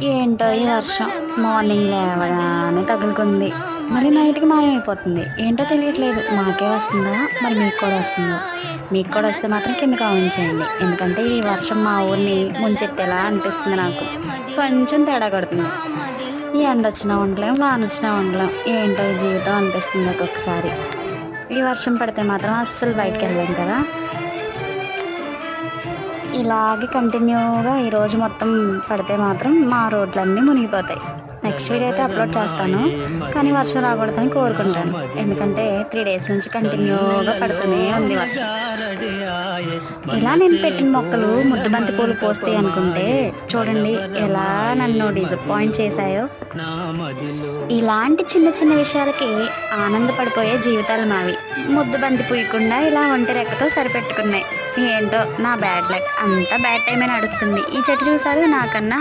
ఏంటో ఈ వర్షం మార్నింగ్ లేవగానే తగులుకుంది. మళ్ళీ నైట్‌కి మాయమైపోతుంది. ఏంటో తెలియట్లేదు. మాకే వస్తుందా? మరి మీకు కూడా వస్తుందా? మీకు కూడా వస్తే మాత్రం కింద కామెంట్ చేయండి. ఎందుకంటే ఈ వర్షం మా ఊరిని ముంచెత్తేలా అనిపిస్తుంది నాకు. కొంచెం తేడా కొడుతుంది. ఈ ఎండొచ్చినా ఉండలేం, వానొచ్చినా ఉండలేం. ఏంటో ఈ జీవితం అనిపిస్తుంది ఒక్కొక్కసారి. ఈ వర్షం పడితే మాత్రం అస్సలు బయటికెళ్ళలేం కదా! ఇలాగే కంటిన్యూగా ఈరోజు మొత్తం పడితే మాత్రం మా రోడ్లన్నీ మునిగిపోతాయి. నెక్స్ట్ వీడియో అయితే అప్లోడ్ చేస్తాను. కానీ వర్షం రాకూడదని కోరుకుంటాను. ఎందుకంటే 3 డేస్ నుంచి కంటిన్యూగా పడుతూనే ఉంది వర్షం. ఇలా నేను పెట్టిన మొక్కలు ముద్దబంతి పూలు పోస్తాయి అనుకుంటే చూడండి ఎలా నన్ను డిసప్పాయింట్ చేశాయో. ఇలాంటి చిన్న చిన్న విషయాలకి ఆనందపడిపోయే జీవితాలు మావి. ముద్దబంతి పూయకుండా ఇలా ఒంటి రెక్కతో సరిపెట్టుకున్నాయి. ఏంటో నా బ్యాడ్ లక్, అంతా బ్యాడ్ టైమే నడుస్తుంది. ఈ చెట్టు చూసారు నాకన్నా